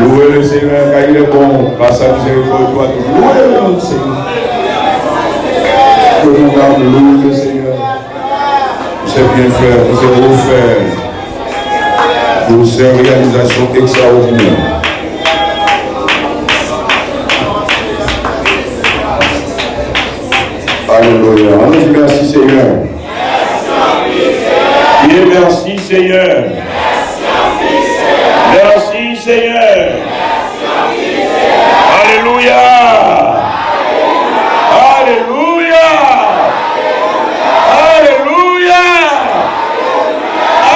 Louez le Seigneur, car il est bon, par sa miséricorde, toi, louez le Seigneur. Que mon âme loue le Seigneur. Pour ses bienfaits, pour ses refaits, pour ses réalisations extraordinaires. Alléluia. On dit merci Seigneur. Dieu merci Seigneur. Merci Seigneur. Alléluia. Alléluia. Alléluia.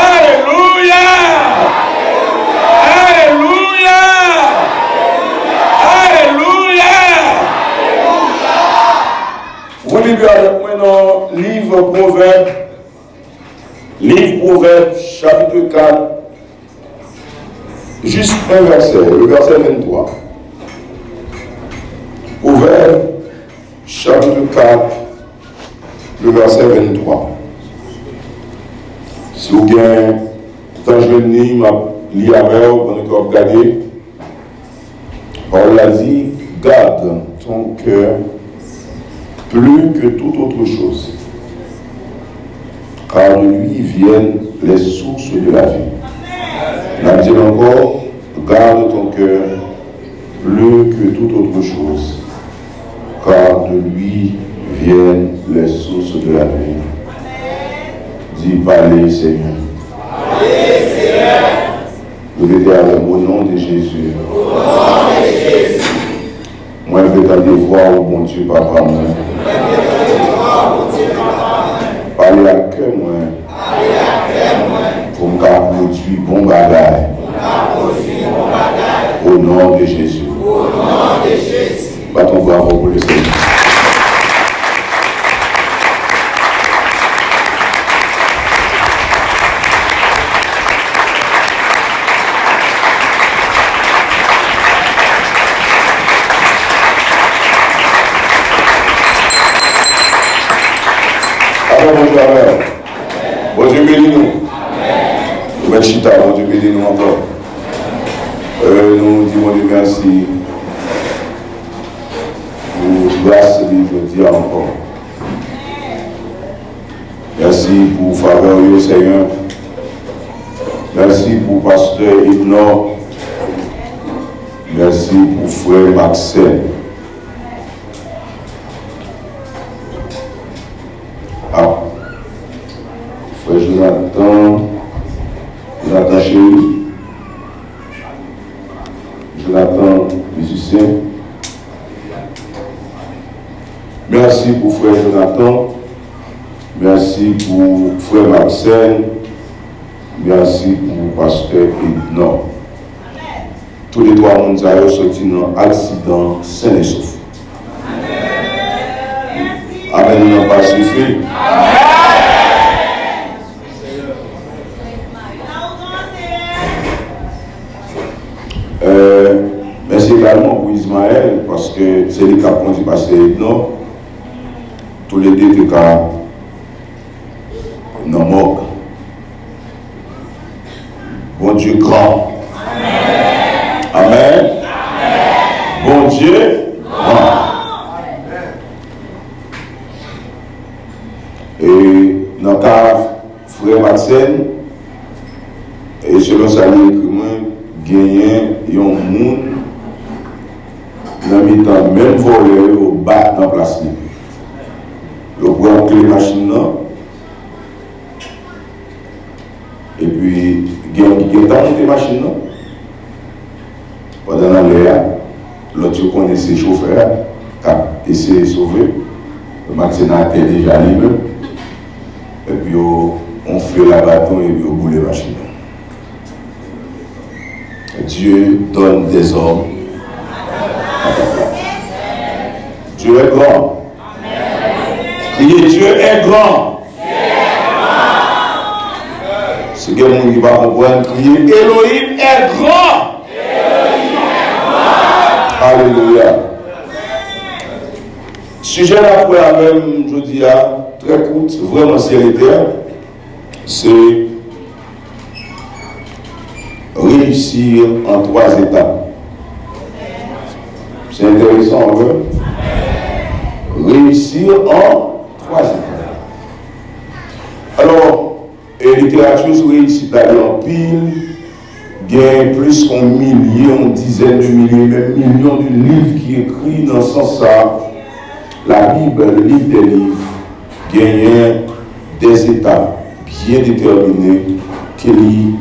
Alléluia. Alléluia. Alléluia. Vous lisez avec moi dans le livre Proverbe. Livre Proverbe, chapitre 4. Juste un verset, le verset 23. Proverbe, chapitre 4, le verset 23. Si vous avez tant je lis, je lis avec vous, vous avez regardé. Paul a dit, garde ton cœur plus que toute autre chose, car de lui viennent les sources de la vie. On dit encore, garde ton cœur plus que toute autre chose, car de lui viennent les sources de la vie. Dis, parlez Seigneur. Vous devez aller au nom de Jésus. Moi, je vais t'aller voir au bon Dieu, papa, moi. Parlez à cœur, moi. Pour me produire bon bagage. Au nom de Jésus. Battons bravo pour le Seigneur. Bon Dieu bénis nous. Nous chita, bon Dieu bénis nous encore. Nous disons Dieu merci pour grâce de aujourd'hui encore. Merci pour faveur au Seigneur. Merci pour pasteur Ibnor. Merci pour frère Maxel. Frère Jonathan chéri, Jonathan musicien. Merci pour frère Jonathan, merci pour frère Marcel, merci pour pasteur Ibnor. Tous les trois mondes sont sortis dans accident sain et sauf. Amen, nous n'avons pas souffert. Merci également pour Ismaël, parce que c'est lui qui a conduit pasteur Ibnor. Tous les deux étaient dans le morgue. Bon Dieu grand. Amen. Amen. Bon Dieu grand. Et dans le cas frère Maxen, et selon sa ligne, gagné un monde dans le temps, même voler au bas dans la place. Le prend clé machine et puis il y a une machine pendant l'air, l'autre connaissait chauffeur qui a essayé de sauver. Le Maxena était déjà libre. Et puis on fait la bâton et puis on boule la machine. Dieu donne des hommes. Dieu est grand. Criez, Dieu est grand. Ce que vous ne pas comprendre, criez, Elohim est grand. Alléluia. Sujet la première même, je dis, très court, vraiment sécuritaire, c'est réussir en 3 étapes. C'est intéressant, hein? Réussir en 3 ans. Alors, et littérature sur réussite d'aller en pile, gagne plus qu'un millier, une dizaine de milliers, même millions de livres qui écrits dans ce sens-là. La Bible, le livre des livres, gagne des étapes bien déterminées qu'il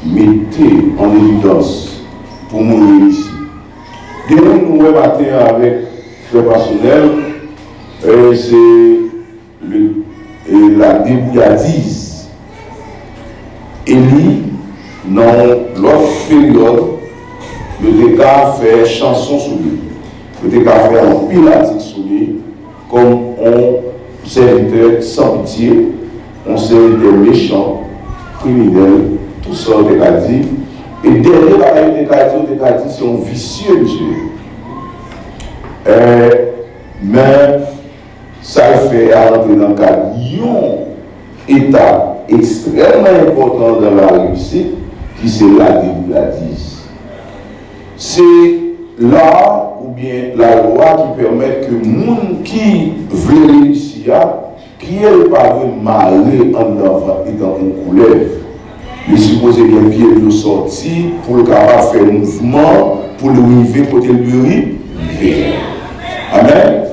mettait en évidence pour nous réussir. Dès que nous rebattons avec le personnel, c'est la débrouillardise. Élie, dans l'autre période, le dégât fait chanson sur lui. Le dégât fait un pilatique sur lui, comme on serviteur sans pitié, on serviteur méchant, criminel, tout ça, on a dit. Et derrière la décadie, c'est un vicieux Dieu. Mais ça fait rentrer dans le cadre d'un état extrêmement important dans la réussite, qui c'est la débrouillardise. C'est là ou bien la loi qui permet que les gens qui veulent réussir, qui est pas marrer en avant et dans une couleur, il suppose bien pied de sortir pour le capable faire un mouvement pour le river pour le river. Amen.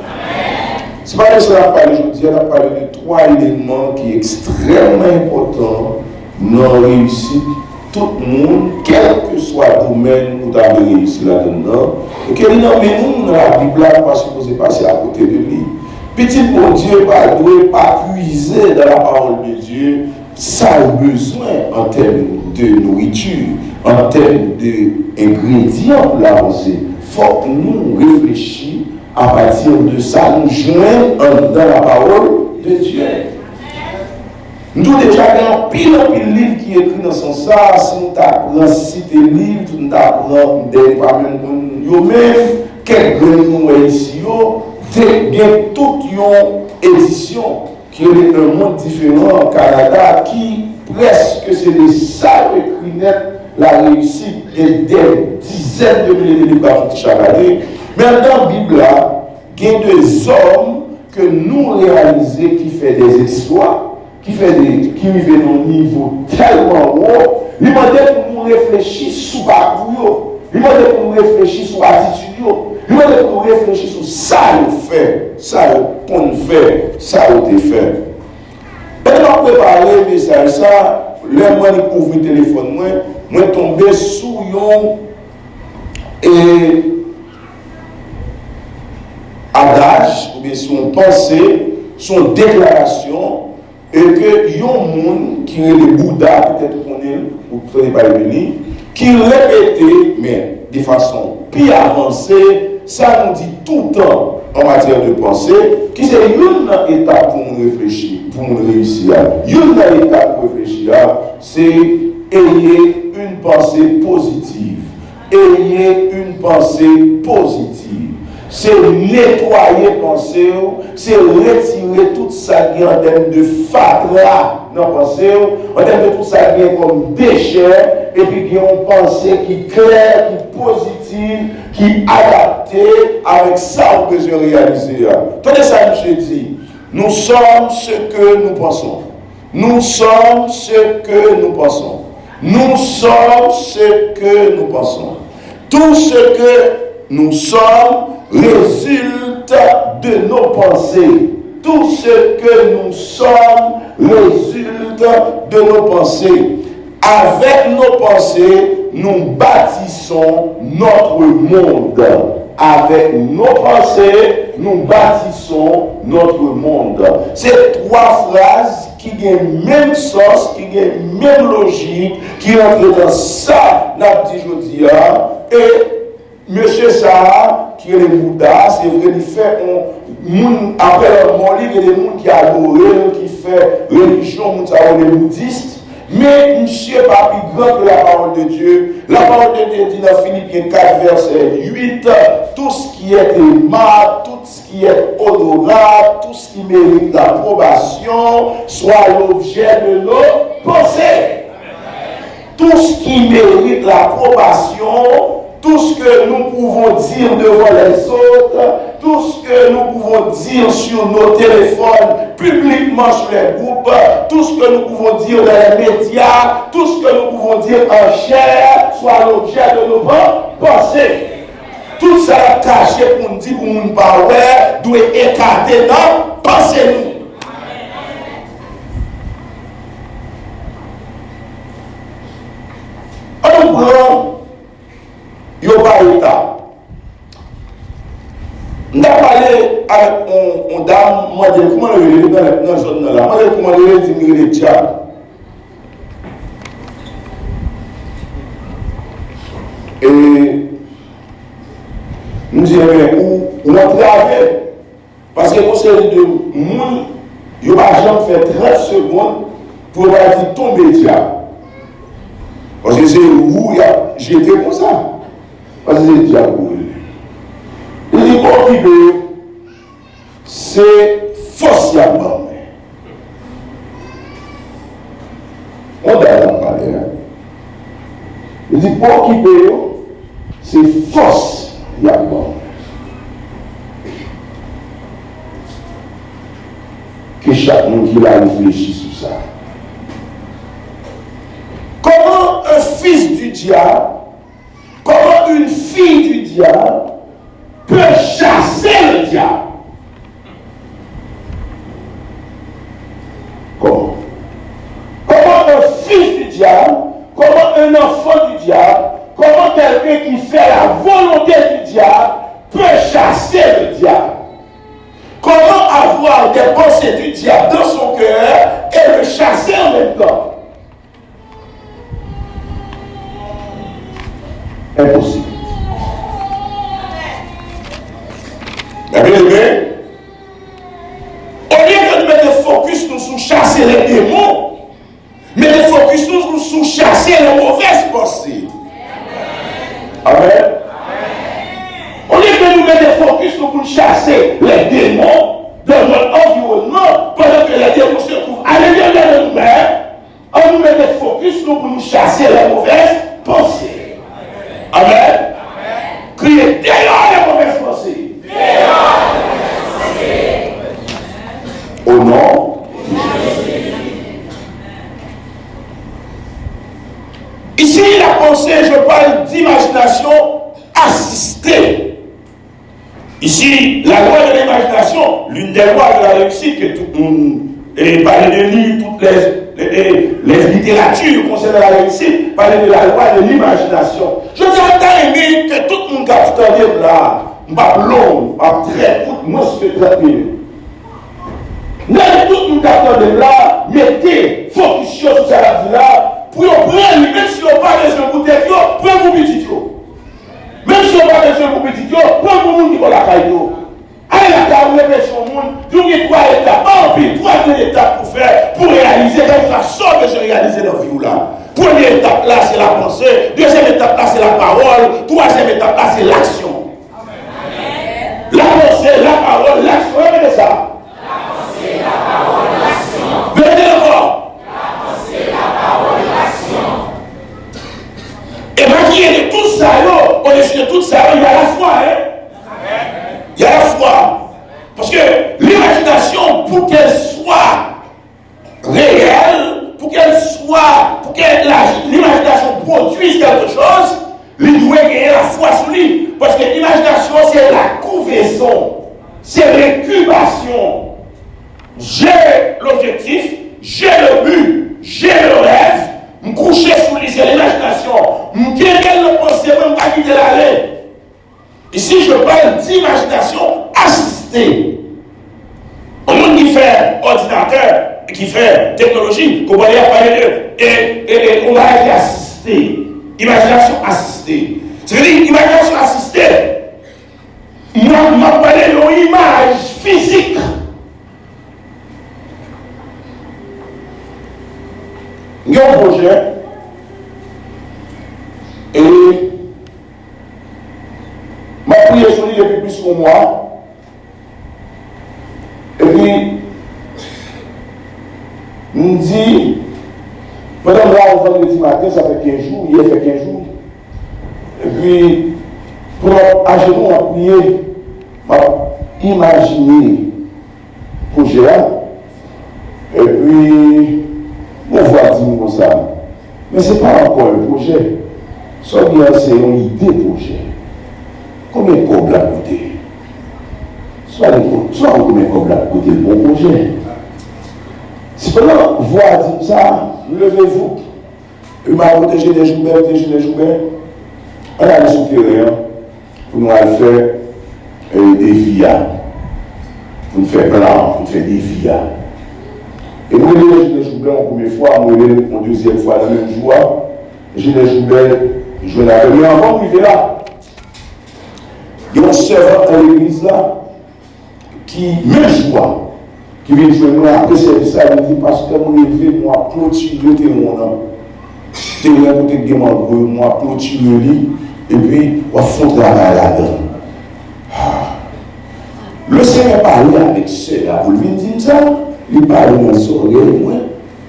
C'est pas de cela qu'on parle aujourd'hui, on a parlé de 3 éléments qui sont extrêmement importants dans la réussite. Tout le monde, quel que soit le domaine où tu as réussi là-dedans, et que nous, dans la Bible, parce que vous êtes passé à côté de lui. Petit bon Dieu, ne doit pas puiser dans la parole de Dieu, ça a besoin en termes de nourriture, en termes d'ingrédients pour l'avancer. Il faut que nous réfléchissions à partir de ça, nous joignons dans la parole de Dieu. Nous avons déjà un pile de livres qui est écrit dans son sens. Si nous apprenons citer livres, nous apprenons des problèmes comme nous-mêmes, quelques nous ici, il y a toute une édition qui est un monde différent au Canada qui presque c'est des salles écrites net la réussite et des dizaines de milliers de livres chaque année. Mais dans la Bible, il y a des hommes que nous réalisons qui font des exploits, qui vivent à un niveau tellement haut. Il m'a dit pour nous réfléchir sur parcours, il m'a dit pour nous réfléchir sur attitude, il m'a dit pour nous réfléchir sur ça qu'on fait, ça qu'on fait, ça qu'on fait. Pendant que je préparais le message, ça, le moi qui ouvre le téléphone, moi tombé sous et adage, ou bien son pensée, son déclaration, et que y a un monde qui est le Bouddha, peut-être qu'on est, ou peut-être pas le béni, qui répétait, mais de façon plus avancée, ça nous dit tout le temps en matière de pensée, qui c'est une étape pour nous réfléchir, pour nous réussir. Une étape pour réfléchir, c'est ayez une pensée positive. Ayez une pensée positive. C'est nettoyer pensée, c'est retirer tout ça qui est en termes de fatras dans la pensée, en termes de tout ça qui est comme déchet, et puis qui ont une pensée qui est claire, qui est positive, qui est adaptée avec ça que je réaliser. Tenez ça, je dis, nous sommes ce que nous pensons. Nous sommes ce que nous pensons. Nous sommes ce que nous pensons. Tout ce que nous sommes résulte de nos pensées. Tout ce que nous sommes résulte de nos pensées. Avec nos pensées, nous bâtissons notre monde. Avec nos pensées, nous bâtissons notre monde. C'est 3 phrases qui ont même sens, qui ont même logique, qui entrent dans ça, n'a dit jeudi. Et monsieur Sarah, qui est le Bouddha, c'est vrai, il fait après mon livre, il y a des gens qui adorent, qui fait religion, les bouddhistes. Mais monsieur n'est pas plus grand que la parole de Dieu. La parole de Dieu dit dans Philippiens 4, verset 8, tout ce qui est aimable, tout ce qui est honorable, tout ce qui mérite l'approbation, soit l'objet de nos pensées. Tout ce qui mérite l'approbation, tout ce que nous pouvons dire devant les autres, tout ce que nous pouvons dire sur nos téléphones, publiquement sur les groupes, tout ce que nous pouvons dire dans les médias, tout ce que nous pouvons dire en chair, soit l'objet de nos pensées. Tout ça caché pour nous dire, pour nous parler, doit écarter dans pensez-nous. Un grand, il n'y a pas d'état. On a parlé avec une dame, moi je dis comment elle est dans la zone là. Moi je dis comment elle est diminuer les diables. Et nous disons, où on a travaillé. Parce que pour ce de monde, il n'y a pas jamais fait 30 secondes pour dire tomber diable. Parce que c'est où j'étais comme ça. Parce que c'est le diable. Il dit, bon, c'est forcément. On a parlé. Il dit, bon, c'est force. Que chaque monde qui va réfléchir sur ça. Comment un fils du diable, comment une fille du diable peut chasser le diable? Comment? Comment un fils du diable, comment un enfant du diable, comment quelqu'un qui fait la volonté du diable peut chasser le diable? Comment avoir des pensées du diable dans son cœur et le chasser en même temps? Impossible. Mais bien aimé, au lieu de mettre le focus sur chasser les démons, mais le focus sur chasser les mauvaises pensées. Amen. Au lieu de nous mettre le focus pour chasser les démons dans notre environnement, pendant que les démons se trouvent à l'intérieur de nous-mêmes, on nous met le focus pour nous chasser les mauvaises pensées. Amen. Criez dehors les mauvaises pensées. Dehors les mauvaises pensées. Au nom de Jésus. Ici, la pensée, je parle d'imagination assistée. Ici, la loi de l'imagination, l'une des lois de la réussite que tout le monde parle de lire toutes les littératures concernant la réussite, parle de la loi de l'imagination. Je dis à ta aimé que tout le monde a tout là, pas long, pas très court, moi je fais 30 minutes. Mais tout le monde a là, mettez focus sur ce là, pour prendre, même si on parle de ce bouteille, prenez mon petit. Même si on parle de ce petit, prenez mon monde qui va la caillou. Allez la caillou, son monde, vous avez 3 étapes, en pile, 3 étapes pour faire, pour réaliser quelque façon que j'ai réalisé dans la vie là. Première étape là, c'est la pensée. Deuxième étape là, c'est la parole. Troisième étape là, c'est l'action. La pensée, la parole, l'action. Regardez ça. La pensée, la parole, l'action. Venez encore. La pensée, la parole, l'action. Et bien, qui est de tout ça, on est de tout ça, il y a la foi. Il y a la foi. Parce que l'imagination, pour qu'elle soit réelle, pour que l'imagination produise quelque chose, il doit gagner la foi sur lui. Parce que l'imagination, c'est la couvaison, c'est l'incubation. J'ai l'objectif, j'ai le but, j'ai le rêve, me coucher sur lui, c'est l'imagination. Me guérir le pensée, même pas quitter l'aller. Ici, je parle d'imagination assistée. On monde qui fait ordinateur, qui fait technologie, qu'on va aller parler de, et on va aller assister. Imagination assistée. C'est-à-dire, imagination assistée, moi, je parle d'une image physique. Il y a un projet, et ma prière sur lui depuis plus qu'un mois. Et puis, nous dit, pendant là, vendredi matin, ça fait 15 jours, hier fait 15 jours. Et puis, Pour agir, à prier, imaginer le projet là, et puis, on voit dire comme ça. Mais ce n'est pas encore un projet. Soit bien c'est une idée projet. Combien de combien à côté? Soit combien de combien à côté le bon projet. Si pendant voir dire ça, levez-vous. Il m'a protégé des Joubert. On a des supérieurs pour nous faire des VIA. Pour nous faire plan, pour nous faire des VIA. Et nous, les Joubert, en première fois, nous, en deuxième fois, la même joie. Gilles Joubert, je vais la venir avant, puis là. Il y a un servant à l'église là, qui, même joie, qui vient jouer moi après service ça, il dit parce que mon élevé, moi, clôture mon nom. C'est là pour te demander, moi, clôture le lit, et puis, on va fondre là-dedans. Le Seigneur parlait avec cela, vous lui dites ça, il parle dans son oreille, moi.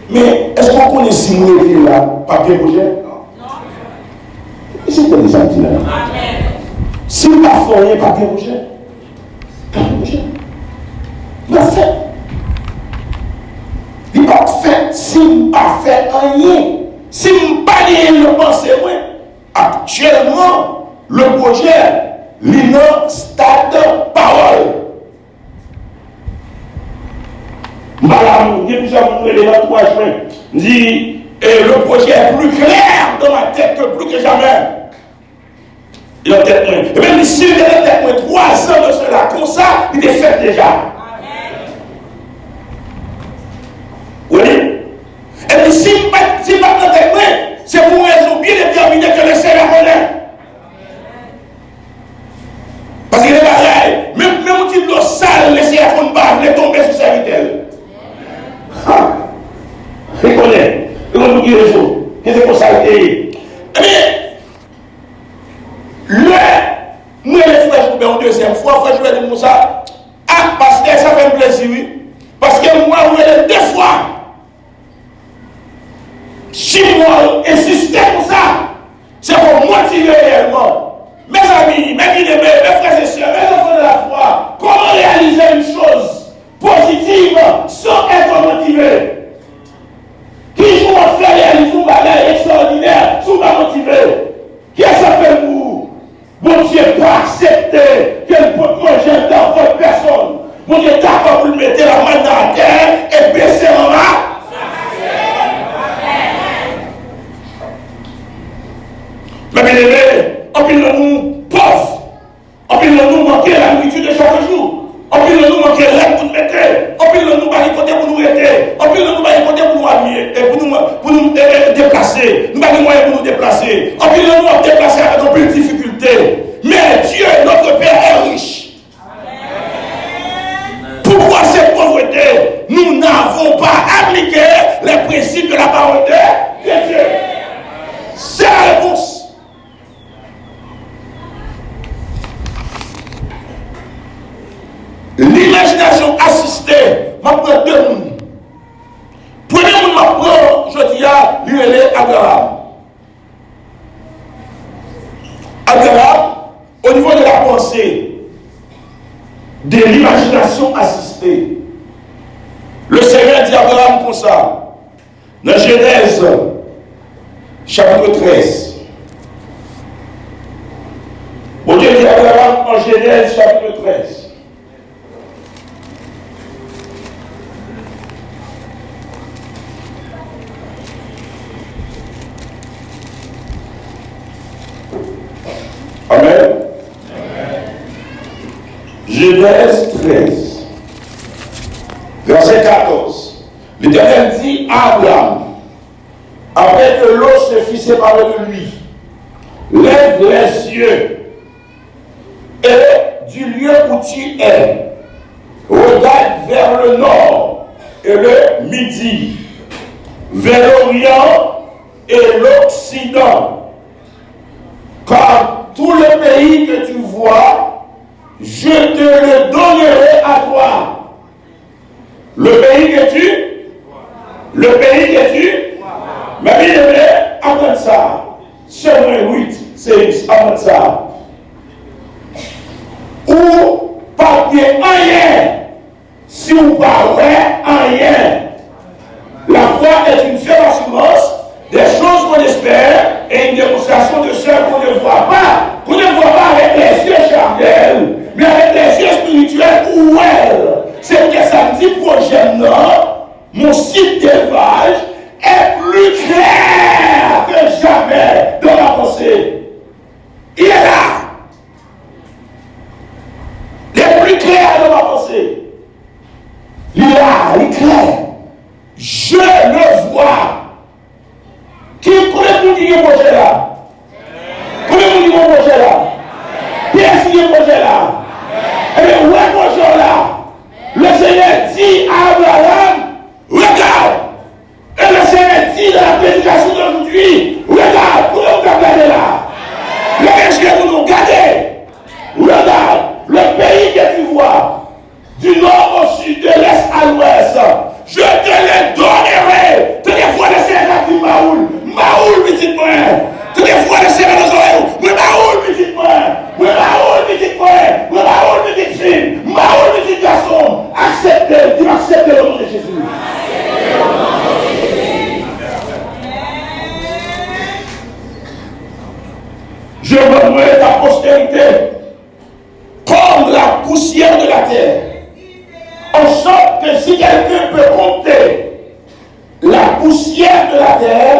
Mais est-ce qu'on connaît si nous étions là, papier projet? Non. Et c'est quoi les antilles là? Si nous n'avons pas fait papier projet, il a fait. Il n'a pas fait, si nous n'avons pas fait rien, si nous n'avons pas rien pensé, actuellement, le projet, l'INA, stade, parole. Madame, il y a plusieurs éléments de 3 juin. Dit, le projet est plus clair dans ma tête que plus que jamais. Il a tête moins. Et même si il a tête moins 3 ans de cela, comme ça, il est fait déjà. Oui. Et puis si il n'a pas de tête moins, c'est pour une raison bien déterminée que le Seigneur connaît. Parce qu'il est pareil. Même un petit de l'eau sale, le Seigneur ne va pas tomber sur sa vitelle. Il connaît. Il va nous dire les choses. Qu'est-ce que ça a été? Eh bien, nous, les frères Joubert, une deuxième fois, frère Joubert dit ça. Ah, parce que ça fait un plaisir, oui. Parce que moi, vous êtes 2 fois. Si moi, insister pour ça, c'est pour motiver réellement. Mes amis, mes bien-aimés, mes frères et sœurs, mes enfants de la foi, comment réaliser une chose positive sans être motivé? Qui joue à faire réaliser un bagage extraordinaire sans pas motivé? Qu'est-ce que ça fait pour vous? Bon Dieu pas accepter qu'elle peut manger dans votre personne. Bon Dieu d'accord pour mettre la main dans la terre et baisser en bas. Mais bien aimé, on peut nous pauvres. On peut nous manquer la nourriture de chaque jour. On peut nous manquer l'air pour nous mettre. On peut nous barricoder pour nous aider. On peut nous barricoder pour nous habiller et pour nous déplacer. Nous avons des moyens pour nous déplacer. On peut nous déplacer avec un peu de difficulté. Mais Dieu, notre Père, est riche. Pourquoi cette pauvreté? Nous n'avons pas appliqué les principes de la parole de Dieu. C'est la réponse. L'imagination assistée, je prends 2 mondes. Premier monde, je prends, je dis à l'ULE Abraham. Abraham, au niveau de la pensée, de l'imagination assistée, le Seigneur dit à Abraham comme ça, dans Genèse, chapitre 13. Bon Dieu dit à Abraham en Genèse, chapitre 13. Amen. Genèse 13, verset 14. L'Éternel dit à Abraham, après que l'eau se fut séparée de lui, lève les yeux et du lieu où tu es, regarde vers le nord et le midi, vers l'orient et l'occident, car tout le pays que tu vois, je te le donnerai à toi. Le pays que tu, mais bien, 8, c'est apprendre ça. ou pas bien rien. Si vous parlez rien, la foi est une ferme assurance des choses qu'on espère et une démonstration de ce qu'on ne voit pas. Qu'on ne voit pas avec les yeux charnels, mais avec les yeux spirituels ou c'est ce que ça me dit prochainement. Mon site d'élevage est plus clair que jamais dans la pensée. Il est là. Il est plus clair dans ma pensée. Il est là, il est clair. Je le vois. Combien de dit mon projet là? Combien de dit mon projet là? Qui est signé le projet là? Eh bien, où est le projet là? Le Seigneur dit à Abraham, regarde. Et le Seigneur dit dans la prédication d'aujourd'hui, regarde, vous regardez là. Le péché vous nous regardez. Regarde, le pays que tu vois, du nord au sud, de l'est à l'ouest, je te le donnerai. Tu les vois le Seigneur qui Maoul, petit point. Tu les vois le Seigneur dans l'oreille. Oui, Maoul, petit point. Oui, Maoul, petit point. Oui, Maoul, petite fille. Maoul, petit garçon. Acceptez, tu acceptes le nom de Jésus. Je donnerai ta postérité comme la poussière de la terre. En sorte que si quelqu'un peut compter la poussière de la terre,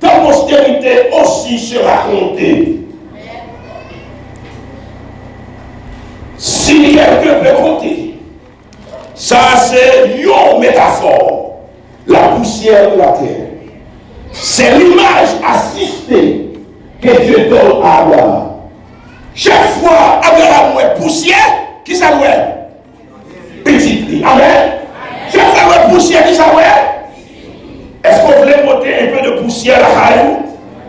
ta postérité aussi sera comptée. Si quelqu'un peut compter, ça c'est une métaphore, la poussière de la terre. C'est l'image assistée que Dieu donne à Abraham. Chaque fois Abraham est poussière, qui ça doit être? Petite. Amen. Chaque fois poussière, qui ça doit être? Est-ce qu'on voulait monter un peu de poussière à la caillou?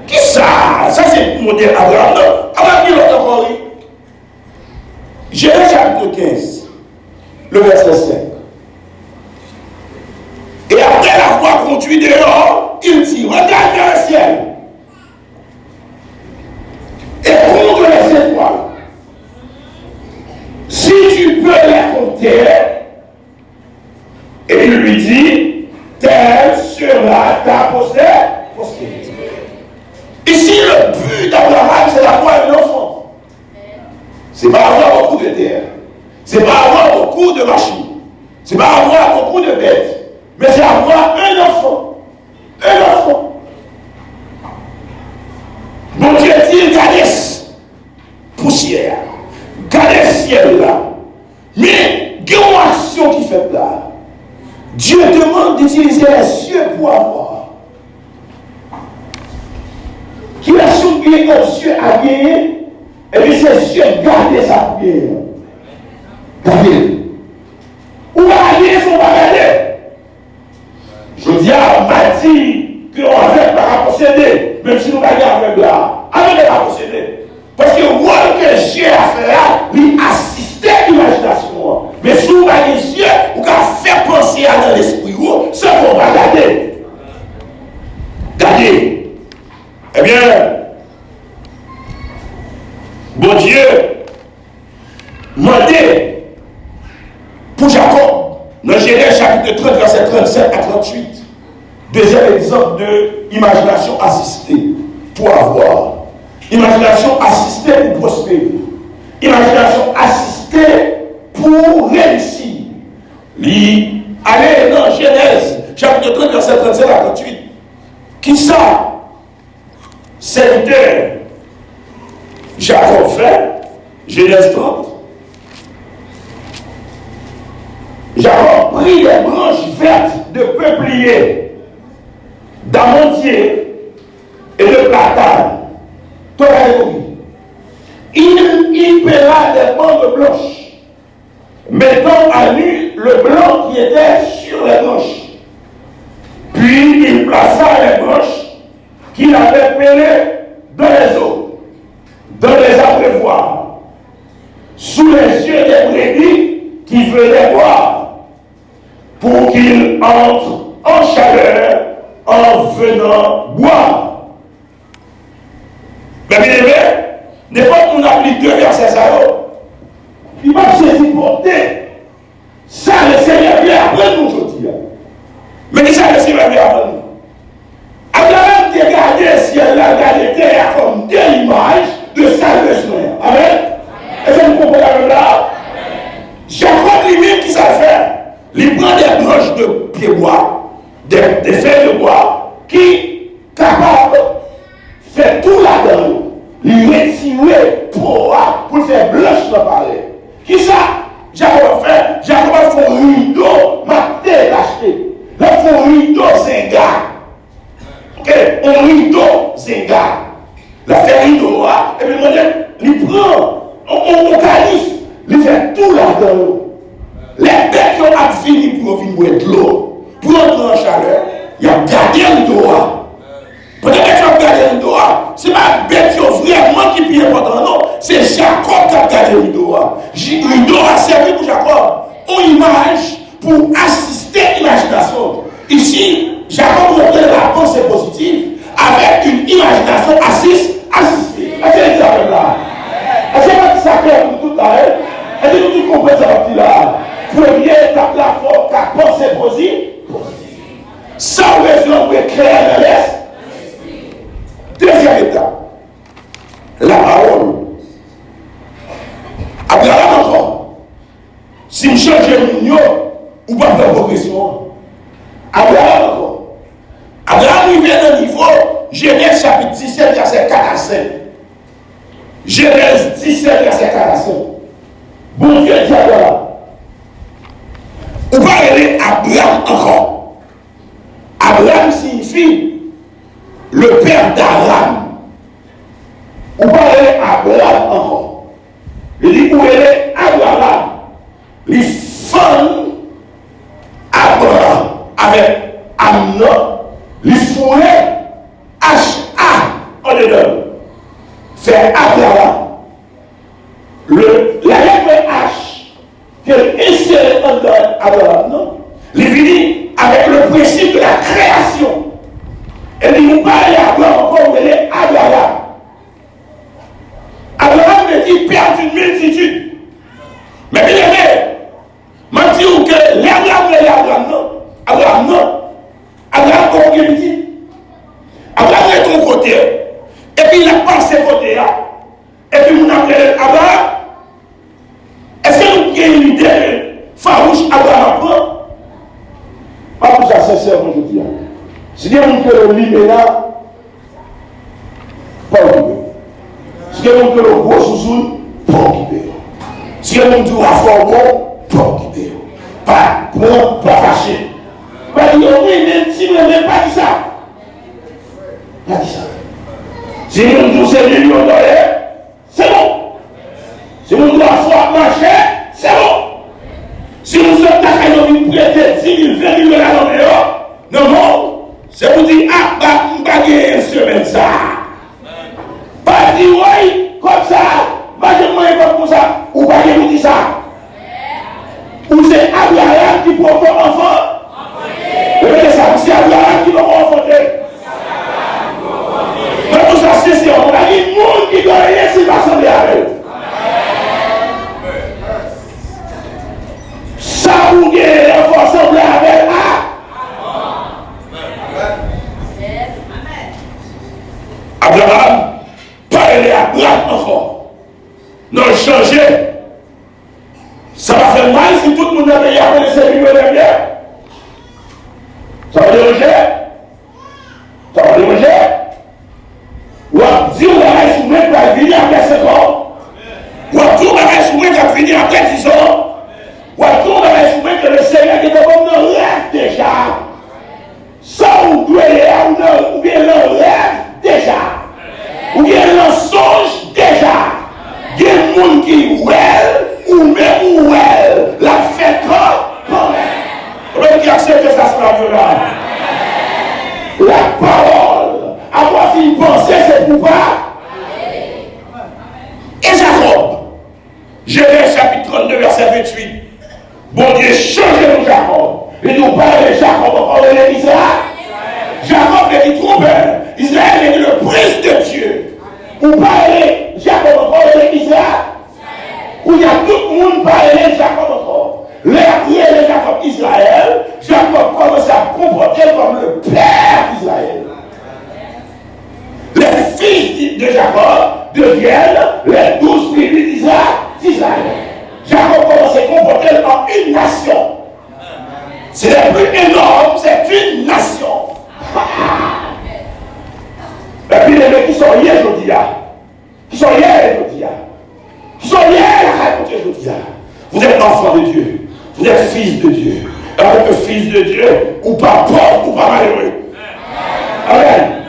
Qui ça? Ça c'est le modèle Abraham. Non. Abraham dit l'autre encore. Genèse chapitre 15, le verset 5. Et après l'avoir conduit dehors, il dit, regarde vers le ciel. Et compte les étoiles. Si tu peux les compter, et il lui dit, telle sera ta postérité. Ici, le but d'Abraham, c'est d'avoir un enfant. C'est pas avoir beaucoup de terre. C'est pas avoir beaucoup de machines. C'est pas avoir beaucoup de bêtes. Mais c'est avoir un enfant. Un enfant. Mon Dieu dit, regardez poussière. Regardez ciel là. Mais il y a une action qui fait là. Dieu demande d'utiliser les cieux pour avoir. Qui a soumis aux cieux à gagner, et puis ces cieux gardent sa prière. Gardez. Où va gagner son bagage? Je dis à Mati qu'on avait pas posséder, même si nous n'avons avec là. Avec pas posséder. Parce que le rôle que Dieu a fait là, lui assister l'imagination. Mais si vous avez les yeux, vous pouvez faire penser à dans l'esprit, c'est qu'on va garder. Garder. Eh bien, bon Dieu, demandez pour Jacob, dans Genèse chapitre 30, verset 37 à 38, deuxième exemple de imagination assistée pour avoir. Imagination assistée pour prospérer. Imagination assistée pour réussir. Allez dans Genèse, chapitre 30, verset 37 à 38. Qui ça? Serviteur. Jacob fait. Genèse 30. Jacob prit les branches vertes de peuplier, d'amandier et de platane. Il pela des bandes blanches, mettant à nu le blanc qui était sur les branches. Puis il plaça les branches qu'il avait pelées dans les eaux, dans les abreuvoirs, sous les yeux des brebis qui venaient boire, pour qu'il entre en chaleur en venant boire. Mais bien aimé, n'est pas qu'on applique deux versets à l'autre. il va se porter. Ça, le Seigneur vient après nous aujourd'hui. Mais ça, le Seigneur vient après nous. Abraham a regardé le ciel, là, regardé la terre comme des images de sa leçon. Amen. Est-ce que vous comprenez là? Jacob lui-même qui sait faire. Il prend des branches de pied bois, des feuilles de bois, qui capable de faire tout là-dedans. Il retirer pour faire blanche dans pareil. Qui ça? Jacob fait? Jacob a fait un rideau, ma tête acheté. Il a fait un rideau zinga. Ok? Un rideau zinga. Il a fait un rideau, et puis il prend un calife, il fait tout là-dedans. Les bêtes qui ont fini pour venir boire de l'eau, pour entrer en chaleur, il y a gardé le doigt. Peut-être que tu as gardé le doigt, ce n'est pas les bêtes qui ont vraiment qui pillent important, non. C'est Jacob qui a gardé le doigt. Le doigt a servi pour Jacob une image pour assister l'imagination. Ici, Jacob reprend la pensée positive avec une imagination assistée. Est-ce que ça fait là? Est-ce que ça fait pour tout à l'heure? Est-ce que tu comprends cette partie-là? Première étape, la force, la pensée positive. Sans raison pour créer dans l'esprit. Deuxième étape, la parole. Abraham encore. Si je change de union, ou pas de progression. Abraham encore. Abraham il vient d'un niveau, Genèse chapitre 17, verset 4 à 5. Genèse 17, verset 4 à 5. Bon Dieu dit à Abraham. On va aller Abraham encore. Abraham signifie le père d'Aram. On va aller Abraham encore. Il dit où est Abraham. Les femmes Abraham avec Amnon, les fourrés H.A. en dedans. C'est Abraham. La lettre H qu'elle insère dans Abraham, non? Il finit avec le principe de la création. Et il nous parle à Abraham encore où elle est Abraham. Abraham veut dire père d'une multitude. Mais bien aimé, je dis que l'Abraham est Abraham, non? Abraham, non. Abraham, comment il dit? Abraham est ton côté. Et puis il a passé côté là. Et puis on appelle Abraham. Est-ce que nous avons une idée farouche Abraham prend? Pas pour ça, sincèrement, je dis. Si vous avez le libéral, pas occupé. Si vous avez le gros sous-soul, pas occupé. Si vous avez le rafforbon, pas occupé. Pas prendre, pas fâché. Pas dire, oui, mais si vous n'avez pas dit ça. Pas dit ça. Si vous avez c'est millions de dollars, c'est bon. Si vous doit avoir marché, c'est bon. Si vous êtes d'accord de prêter 10 000, 20 000 dollars dans le non, c'est pour dire, ah, bah, je ne vais pas gagner une semaine ça. Pas dire, oui, comme ça, bah, je ne vais pas comme ça, ou pas gagner ça. Ou c'est Abraham qui prend ton enfant. Répétez ça, c'est Abraham qui va enfanter. Mais tout ça, c'est on a dit, le monde qui doit rien, c'est pas s'en avec. Ça vous gagne, il faut assembler avec Abraham, parlez à Abraham encore. Non, changer. Ça va faire mal si tout le monde a payé après les services de bien. Ça va déranger. Ça va déranger. Ou à dire on va soumettre la vie après 5 ans. Ou à dire on va soumettre la vie après 10 ans. Ou à dire on va soumettre que le Seigneur qui est comme dans le rêve déjà. Ça ou doit ou bien le rêve déjà. Ou bien le songe déjà. Il y a des gens qui ou même la fête quand même. Qui accepte ça sur la la parole, avoir une pensée, c'est pour pas. Et Jacob, Genèse chapitre 32, verset 28. Bon Dieu, changez nous Jacob. Et nous parlons de Jacob encore de Israël. Jacob est dit trompeur. Israël est le prince de Dieu. Vous parlez Jacob encore de Israël. où il y a tout le monde parler Jacob encore. Les Jacob Israël, Jacob commence à comporter comme le père d'Israël. Les fils de Jacob deviennent les 12 tribus d'Israël. Jacob commence à se comporter en une nation. C'est la plus énorme, c'est une nation. Et puis les mecs qui sont hier aujourd'hui, qui sont hier aujourd'hui, qui sont hier aujourd'hui, vous êtes enfant de Dieu, vous êtes fils de Dieu. Alors que fils de Dieu, ou pas pauvre, ou pas malheureux. Amen.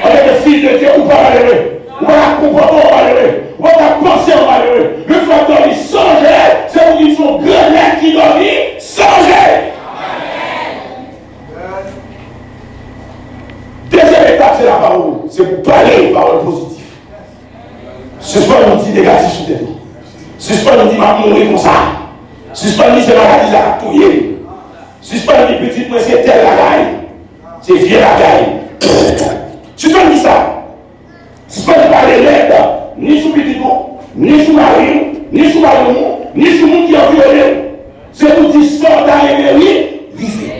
On est le fils de Dieu ou pas malheureux. On a comporté malheureux. On a pensé malheureux. Le fait de dormir changer, c'est pour qu'ils sont grenades qui dorment changer. Deuxième étape, c'est la parole. C'est pour parler une parole positive. Ce soir, on dit négatif sur tes dos. Ce soir, on dit ma mourir comme ça. Ce soir, on dit c'est maladie à touiller. Ce soir, on dit petite, moi c'est telle la gaille. C'est vieux la gaille. Si tu dis ça, si tu ne parles pas ni sous petit mot, ni sous mari, ni sous mari, ni sous monde qui a violé, c'est pour dire sort dans les mairies, vivez.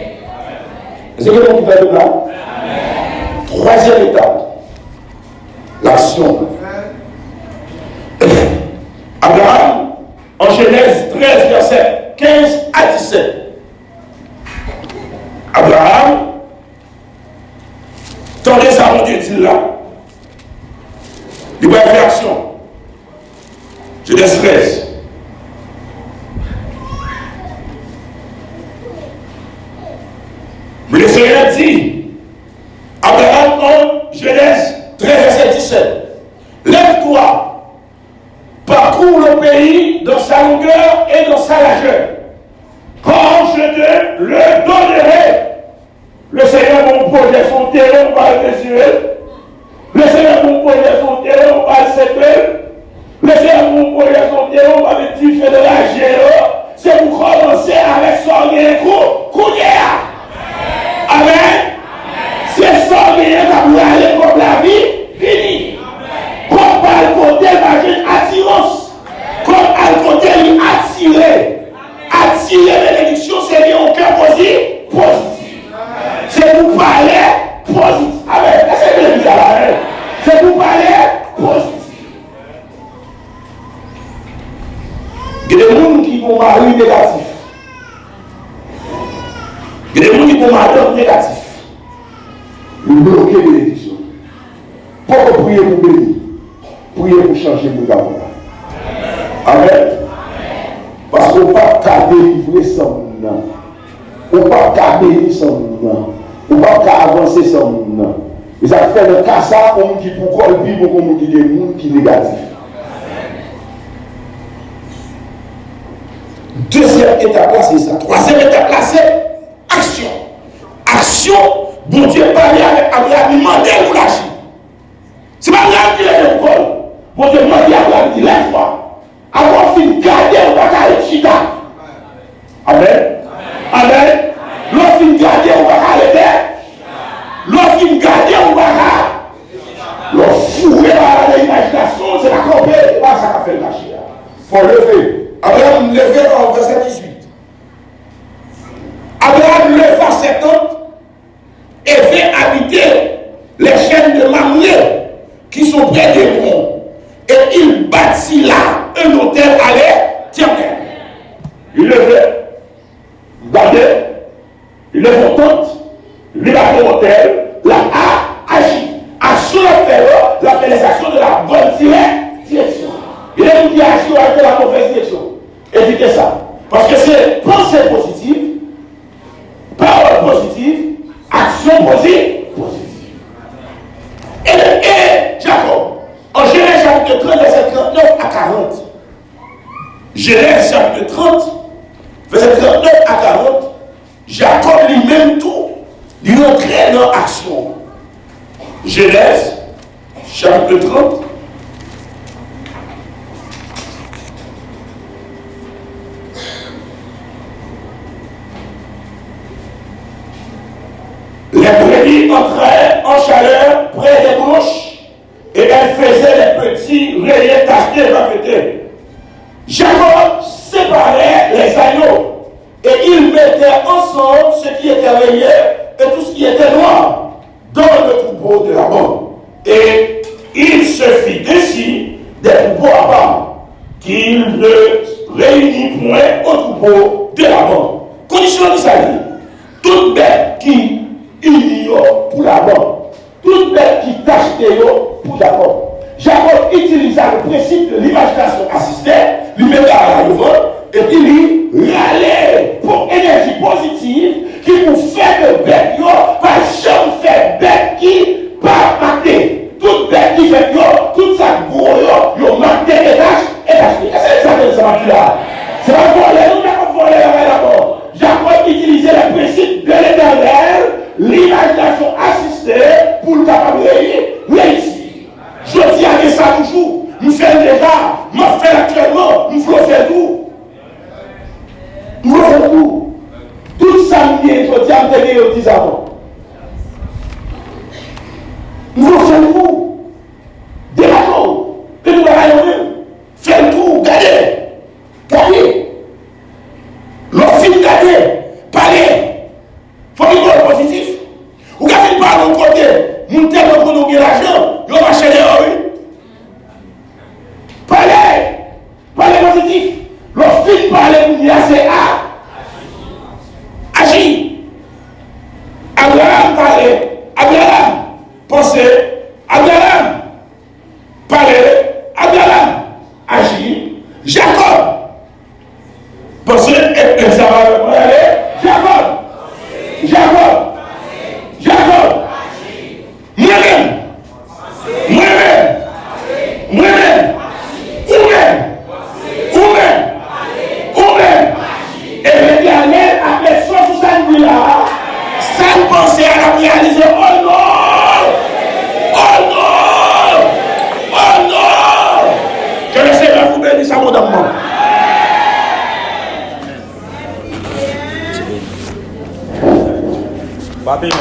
Est-ce que vous pouvez de là? Troisième étape, l'action. Abraham, en Genèse 13, verset 15 à 17. Abraham, tendez ça, mon Dieu, dit là. Il va faire action. Genèse 13. Mais le Seigneur dit, Abraham en Genèse 13, verset 17. Lève-toi, parcours le pays dans sa longueur et dans sa largeur. Quand je te le donnerai, le Seigneur mon projet son terrain, on va le mesurer. Le Seigneur mon projet son terrain, on va le séparer. Le Seigneur mon projet son terrain, on va le differ de la géo. C'est pour commencer avec son gros couillère. Amen. C'est son lien qui va aller comme la vie finie. Comme par le côté, imagine attirance. Comme à le côté, il attirer. Attirer bénédiction, c'est lié au cœur positif. C'est pour parler positif. Amen. C'est pour parler positif. Il y a des gens qui vont marier négatif. Il y a des gens qui vont marier négatif. Ils bloquent les bénédictions. Pourquoi prier pour bénir? Prier pour changer le monde. Amen. Parce qu'on ne peut pas délivrer sans monde. On ne peut pas bénir sans monde. On ne peut pas avancer sans monde. Et ça fait le cas ça, on dit pourquoi le Bible, on dit des gens qui sont négatifs. Deuxième étape là, c'est ça. Troisième étape là, c'est action. Action, bon Dieu parle avec Abraham, il demande où l'agir. C'est pas Abraham qui l'a fait au col. Bon Dieu demande à Abraham, il dit lève-toi. Avant de garder, on va aller chita. Amen. Amen. Lorsqu'il garde, on va aller faire. Lorsqu'il garde, on va aller. Lorsqu'il fourré par l'imagination, c'est la campagne. C'est pas ça qu'a fait le marché. Il faut lever. Abraham levait en verset 18. Abraham leva ses tentes et fait habiter les chaînes de Mamré qui sont près des monts. Et il bâtit là un hôtel à l'Éternel. Il levait, il gardait, il levait en tente, il bâtit un hôtel, là a agi. Action la réalisation de la bonne direction. Il est dit action avec la mauvaise direction. Évitez ça. Parce que c'est pensée positive, parole positive, action positive. Et Jacob, en Genèse chapitre 30, verset 39 à 40. Genèse chapitre 30, verset 39 à 40. Jacob lui-même tout, lui entrait dans l'action. Genèse chapitre 30. Les brebis entraient en chaleur près des bouches et elles faisaient les petits rayés tachetés répétés. Jacob séparait les agneaux et il mettait ensemble ce qui était rayé et tout ce qui était noir dans le troupeau de Laban. Et il se fit ainsi des troupeaux à part, qu'il ne réunit point au troupeau de Laban. Condition d'Israël, toute bête qui ignore pour Laban, toute bête qui tâche pour Jacob. Jacob utilisa le principe de l'imagination assistée, lui mettait à la devant, et puis lui râlait pour énergie positive qui vous fait de bête, pas jamais fait bête qui pas maté. Toute bête qui fait toute sa gros, maté et tâche, et tâche. Est-ce que ça veut dire là? C'est pas voler, nous n'avons volé d'abord. Jacob utilisait le principe de l'éternel, l'imagination assistée pour le capable de réussir. Je dis à ça toujours, nous faisons déjà, nous faisons actuellement, nous faisons tout. Nous faisons tout. Tout ça, je dis à me tenir aux 10 avant. Nous faisons tout. Démarrons. Que nous allons faire tout, gardez. Gardez. L'office gardez. Parlez. Il faut qu'il y ait un positif. Ou quand il parle de côté, nous tellement pour nous gagner l'argent, nous allons chercher oui. Parlez. Parlez positif. L'office parlez pour dire c'est agir. Abraham parlait. Abraham pensait. Abraham parlait. Abraham agit. Jacob pensait. Ça va aller. Jacob. Moi-même. Ou-même. Et l'éternel a fait 160 000 là, sans penser à la réaliser. Oh non! Que le Seigneur vous bénisse abondamment. Amen.